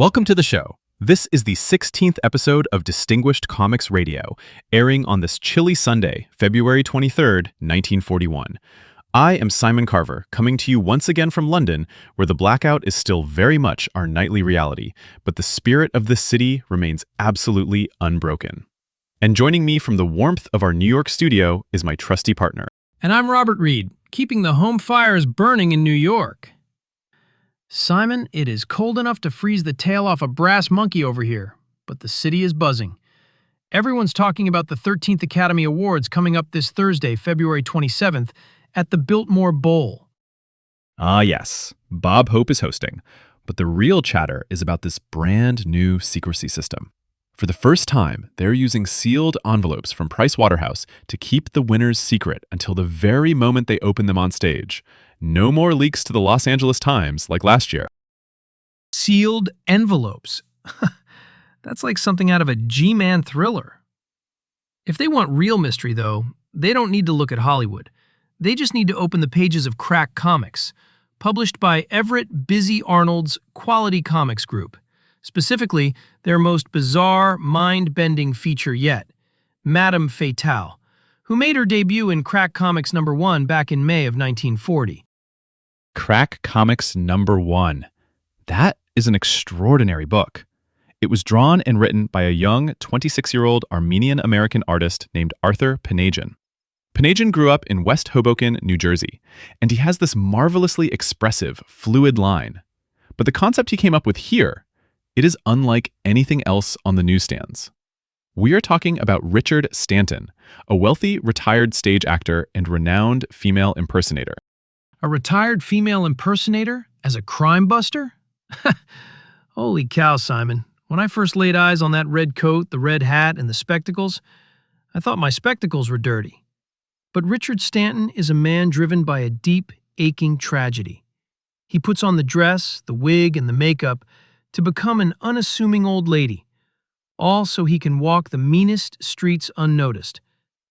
Welcome to the show. This is the 16th episode of Distinguished Comics Radio, airing on this chilly Sunday, February 23rd, 1941. I am Simon Carver, coming to you once again from London, where the blackout is still very much our nightly reality, but the spirit of this city remains absolutely unbroken. And joining me from the warmth of our New York studio is my trusty partner. And I'm Robert Reed, keeping the home fires burning in New York. Simon, it is cold enough to freeze the tail off a brass monkey over here, but the city is buzzing. Everyone's talking about the 13th Academy Awards coming up this Thursday, February 27th, at the Biltmore Bowl. Ah yes, Bob Hope is hosting, but the real chatter is about this brand new secrecy system. For the first time, they're using sealed envelopes from Price Waterhouse to keep the winners secret until the very moment they open them on stage. No more leaks to the Los Angeles Times like last year. Sealed envelopes. That's like something out of a G-Man thriller. If they want real mystery, though, they don't need to look at Hollywood. They just need to open the pages of Crack Comics, published by Everett Busy Arnold's Quality Comics Group. Specifically, their most bizarre, mind-bending feature yet, Madame Fatale, who made her debut in Crack Comics #1 back in May of 1940. Crack Comics #1. That is an extraordinary book. It was drawn and written by a young 26-year-old Armenian-American artist named Arthur Panagin. Panagin grew up in West Hoboken, New Jersey, and he has this marvelously expressive, fluid line. But the concept he came up with here, it is unlike anything else on the newsstands. We are talking about Richard Stanton, a wealthy retired stage actor and renowned female impersonator. A retired female impersonator as a crime buster? Holy cow, Simon. When I first laid eyes on that red coat, the red hat, and the spectacles, I thought my spectacles were dirty. But Richard Stanton is a man driven by a deep, aching tragedy. He puts on the dress, the wig, and the makeup to become an unassuming old lady, all so he can walk the meanest streets unnoticed,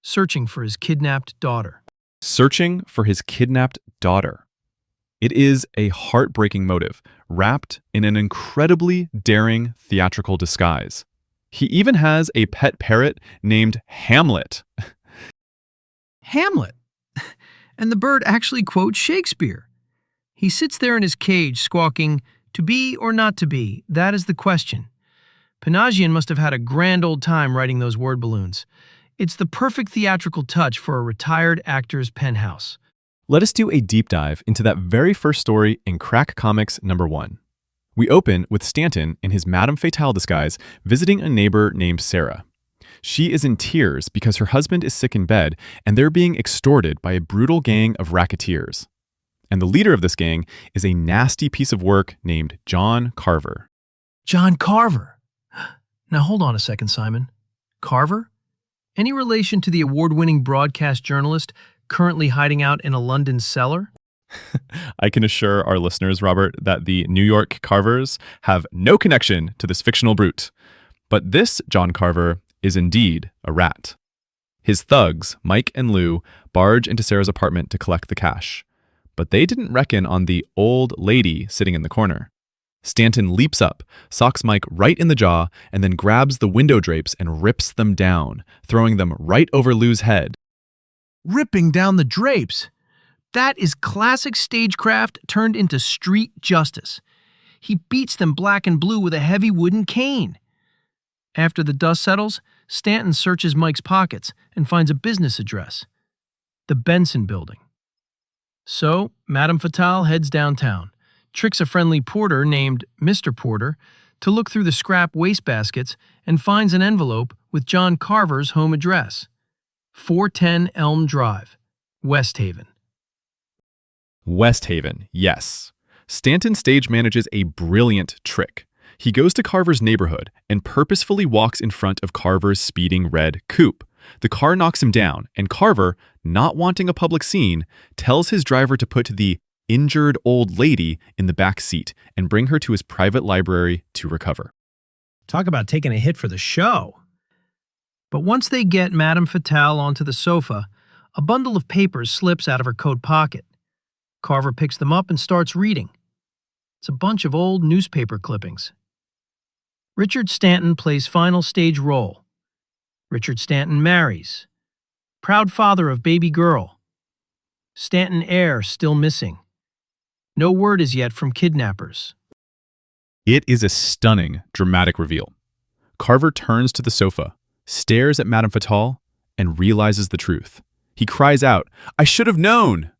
searching for his kidnapped daughter. Searching for his kidnapped daughter. It is a heartbreaking motive, wrapped in an incredibly daring theatrical disguise. He even has a pet parrot named Hamlet. Hamlet. And the bird actually quotes Shakespeare. He sits there in his cage squawking, "To be or not to be, that is the question." Panagin must have had a grand old time writing those word balloons. It's the perfect theatrical touch for a retired actor's penthouse. Let us do a deep dive into that very first story in Crack Comics #1. We open with Stanton in his Madame Fatale disguise visiting a neighbor named Sarah. She is in tears because her husband is sick in bed and they're being extorted by a brutal gang of racketeers. And the leader of this gang is a nasty piece of work named John Carver. John Carver. Now hold on a second, Simon. Carver? Any relation to the award-winning broadcast journalist currently hiding out in a London cellar? I can assure our listeners, Robert, that the New York Carvers have no connection to this fictional brute. But this John Carver is indeed a rat. His thugs, Mike and Lou, barge into Sarah's apartment to collect the cash. But they didn't reckon on the old lady sitting in the corner. Stanton leaps up, socks Mike right in the jaw, and then grabs the window drapes and rips them down, throwing them right over Lou's head. Ripping down the drapes. That is classic stagecraft turned into street justice. He beats them black and blue with a heavy wooden cane. After the dust settles, Stanton searches Mike's pockets and finds a business address. The Benson Building. So, Madame Fatale heads downtown, tricks a friendly porter named Mr. Porter to look through the scrap wastebaskets and finds an envelope with John Carver's home address. 410 Elm Drive, West Haven. West Haven, yes. Stanton stage manages a brilliant trick. He goes to Carver's neighborhood and purposefully walks in front of Carver's speeding red coupe. The car knocks him down, and Carver, not wanting a public scene, tells his driver to put the injured old lady in the back seat and bring her to his private library to recover. Talk about taking a hit for the show. But once they get Madame Fatale onto the sofa, a bundle of papers slips out of her coat pocket. Carver picks them up and starts reading. It's a bunch of old newspaper clippings. Richard Stanton plays final stage role. Richard Stanton marries. Proud father of baby girl. Stanton heir still missing. No word as yet from kidnappers. It is a stunning, dramatic reveal. Carver turns to the sofa, stares at Madame Fatal, and realizes the truth. He cries out, "I should have known!"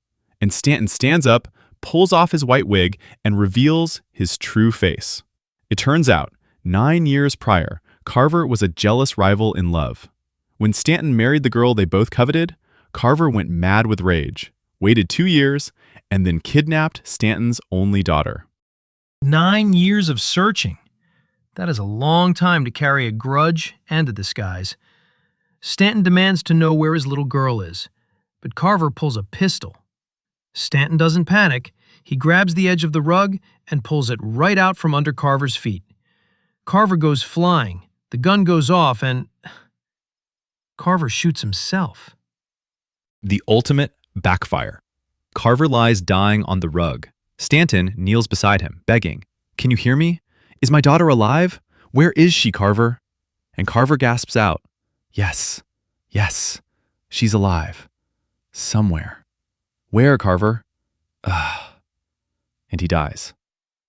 And Stanton stands up, pulls off his white wig, and reveals his true face. It turns out, 9 years prior, Carver was a jealous rival in love. When Stanton married the girl they both coveted, Carver went mad with rage, waited 2 years, and then kidnapped Stanton's only daughter. 9 years of searching. That is a long time to carry a grudge and a disguise. Stanton demands to know where his little girl is, but Carver pulls a pistol. Stanton doesn't panic. He grabs the edge of the rug and pulls it right out from under Carver's feet. Carver goes flying. The gun goes off and Carver shoots himself. The ultimate backfire. Carver lies dying on the rug. Stanton kneels beside him, begging, "Can you hear me? Is my daughter alive? Where is she, Carver?" And Carver gasps out, "Yes, yes, she's alive. Somewhere. Where, Carver?" And he dies.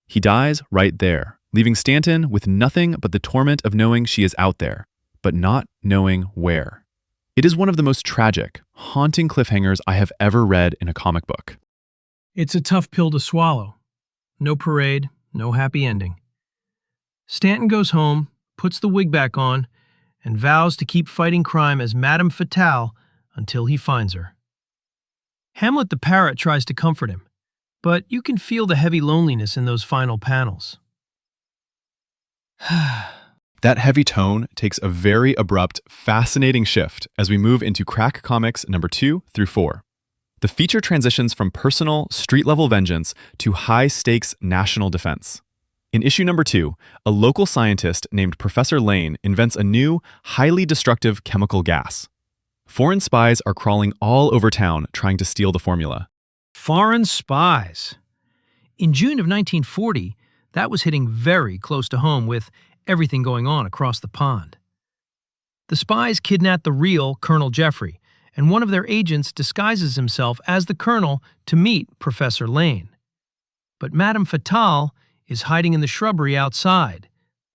He dies right there, leaving Stanton with nothing but the torment of knowing she is out there, but not knowing where. It is one of the most tragic, haunting cliffhangers I have ever read in a comic book. It's a tough pill to swallow. No parade, no happy ending. Stanton goes home, puts the wig back on, and vows to keep fighting crime as Madame Fatale until he finds her. Hamlet the parrot tries to comfort him, but you can feel the heavy loneliness in those final panels. That heavy tone takes a very abrupt, fascinating shift as we move into Crack Comics number 2 through 4. The feature transitions from personal, street-level vengeance to high-stakes national defense. In issue number 2, a local scientist named Professor Lane invents a new, highly destructive chemical gas. Foreign spies are crawling all over town trying to steal the formula. Foreign spies. In June of 1940, that was hitting very close to home with everything going on across the pond. The spies kidnapped the real Colonel Jeffrey, and one of their agents disguises himself as the colonel to meet Professor Lane. But Madame Fatale is hiding in the shrubbery outside,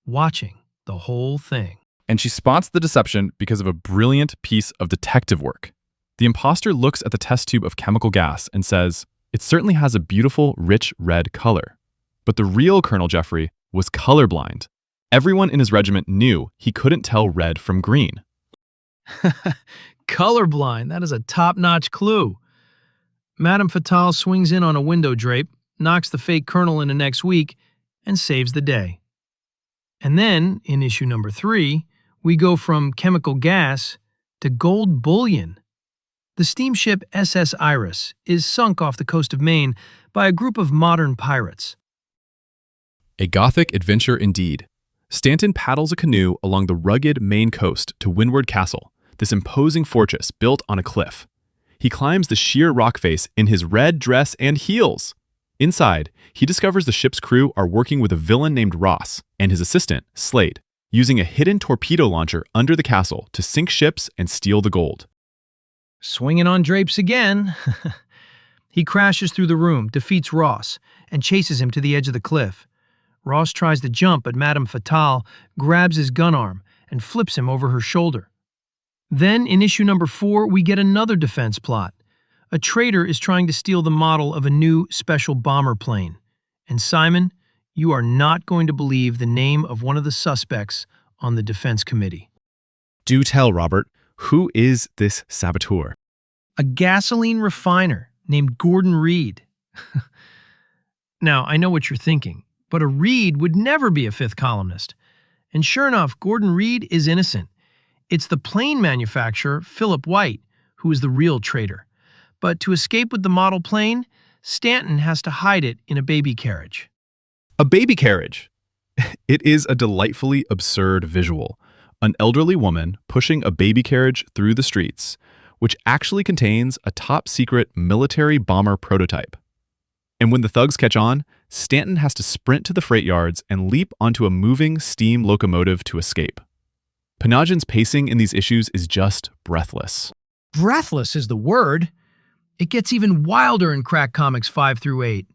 watching the whole thing. And she spots the deception because of a brilliant piece of detective work. The imposter looks at the test tube of chemical gas and says, "It certainly has a beautiful, rich red color." But the real Colonel Jeffrey was colorblind. Everyone in his regiment knew he couldn't tell red from green. Colorblind, that is a top-notch clue. Madame Fatale swings in on a window drape, knocks the fake colonel into next week, and saves the day. And then, in issue number 3, we go from chemical gas to gold bullion. The steamship SS Iris is sunk off the coast of Maine by a group of modern pirates. A Gothic adventure indeed. Stanton paddles a canoe along the rugged Maine coast to Windward Castle, this imposing fortress built on a cliff. He climbs the sheer rock face in his red dress and heels. Inside, he discovers the ship's crew are working with a villain named Ross and his assistant, Slade, using a hidden torpedo launcher under the castle to sink ships and steal the gold. Swinging on drapes again. He crashes through the room, defeats Ross, and chases him to the edge of the cliff. Ross tries to jump, but Madame Fatale grabs his gun arm and flips him over her shoulder. Then, in issue number 4, we get another defense plot. A traitor is trying to steal the model of a new special bomber plane. And Simon, you are not going to believe the name of one of the suspects on the defense committee. Do tell, Robert, who is this saboteur? A gasoline refiner named Gordon Reed. Now, I know what you're thinking, but a Reed would never be a fifth columnist. And sure enough, Gordon Reed is innocent. It's the plane manufacturer, Philip White, who is the real traitor. But to escape with the model plane, Stanton has to hide it in a baby carriage. A baby carriage! It is a delightfully absurd visual. An elderly woman pushing a baby carriage through the streets, which actually contains a top-secret military bomber prototype. And when the thugs catch on, Stanton has to sprint to the freight yards and leap onto a moving steam locomotive to escape. Panajin's pacing in these issues is just breathless. Breathless is the word. It gets even wilder in Crack Comics 5 through 8.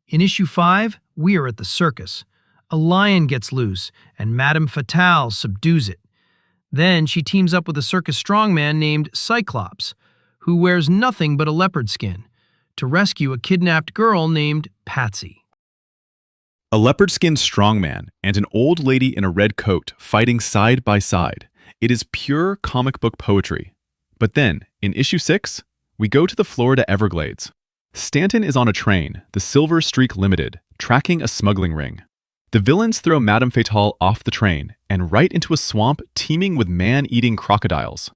In issue 5, we are at the circus. A lion gets loose, and Madame Fatale subdues it. Then she teams up with a circus strongman named Cyclops, who wears nothing but a leopard skin, to rescue a kidnapped girl named Patsy. A leopard-skinned strongman and an old lady in a red coat fighting side by side. It is pure comic book poetry. But then, in issue 6, we go to the Florida Everglades. Stanton is on a train, the Silver Streak Limited, tracking a smuggling ring. The villains throw Madame Fatale off the train and right into a swamp teeming with man-eating crocodiles.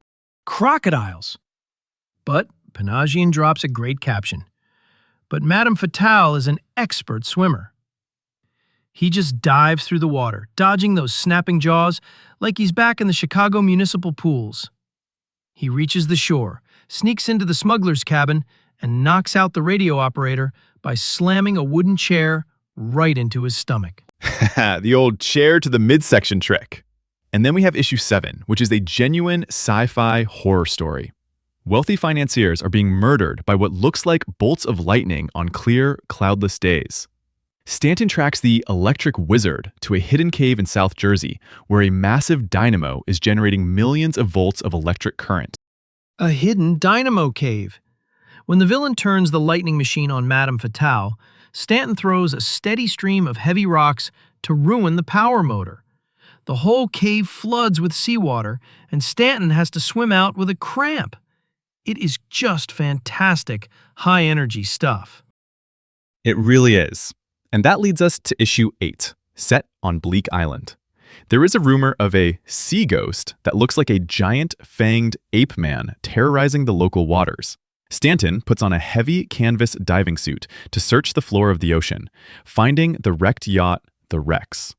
Crocodiles! But Panajin drops a great caption. But Madame Fatale is an expert swimmer. He just dives through the water, dodging those snapping jaws like he's back in the Chicago municipal pools. He reaches the shore, sneaks into the smuggler's cabin, and knocks out the radio operator by slamming a wooden chair right into his stomach. The old chair to the midsection trick. And then we have issue 7, which is a genuine sci-fi horror story. Wealthy financiers are being murdered by what looks like bolts of lightning on clear, cloudless days. Stanton tracks the Electric Wizard to a hidden cave in South Jersey where a massive dynamo is generating millions of volts of electric current. A hidden dynamo cave. When the villain turns the lightning machine on Madame Fatale, Stanton throws a steady stream of heavy rocks to ruin the power motor. The whole cave floods with seawater, and Stanton has to swim out with a cramp. It is just fantastic, high-energy stuff. It really is. And that leads us to issue 8, set on Bleak Island. There is a rumor of a sea ghost that looks like a giant fanged ape man terrorizing the local waters. Stanton puts on a heavy canvas diving suit to search the floor of the ocean, finding the wrecked yacht, the Rex.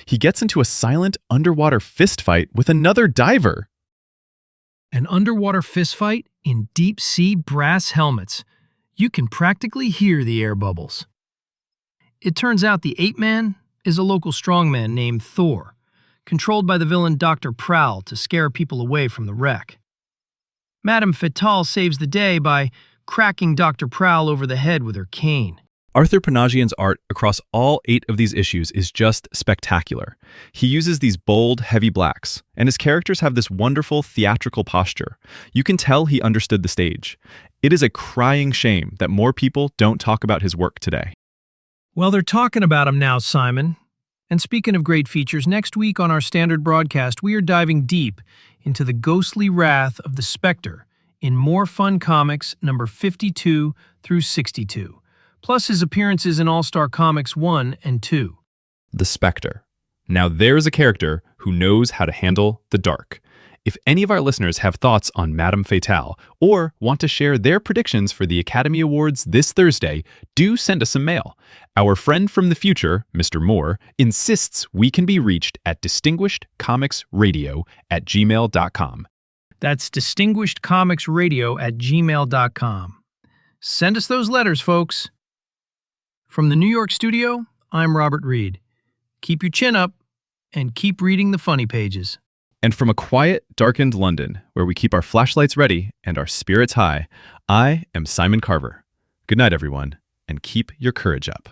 He gets into a silent underwater fistfight with another diver. An underwater fistfight in deep-sea brass helmets. You can practically hear the air bubbles. It turns out the ape man is a local strongman named Thor, controlled by the villain Dr. Prowl to scare people away from the wreck. Madame Fatale saves the day by cracking Dr. Prowl over the head with her cane. Arthur Panajin's art across all 8 of these issues is just spectacular. He uses these bold, heavy blacks, and his characters have this wonderful theatrical posture. You can tell he understood the stage. It is a crying shame that more people don't talk about his work today. Well, they're talking about him now, Simon. And speaking of great features, next week on our standard broadcast, we are diving deep into the ghostly wrath of the Spectre in More Fun Comics number 52 through 62, plus his appearances in All-Star Comics 1 and 2. The Spectre. Now there's a character who knows how to handle the dark. If any of our listeners have thoughts on Madame Fatale or want to share their predictions for the Academy Awards this Thursday, do send us a mail. Our friend from the future, Mr. Moore, insists we can be reached at distinguishedcomicsradio@gmail.com. That's distinguishedcomicsradio@gmail.com. Send us those letters, folks. From the New York studio, I'm Robert Reed. Keep your chin up and keep reading the funny pages. And from a quiet, darkened London, where we keep our flashlights ready and our spirits high, I am Simon Carver. Good night, everyone, and keep your courage up.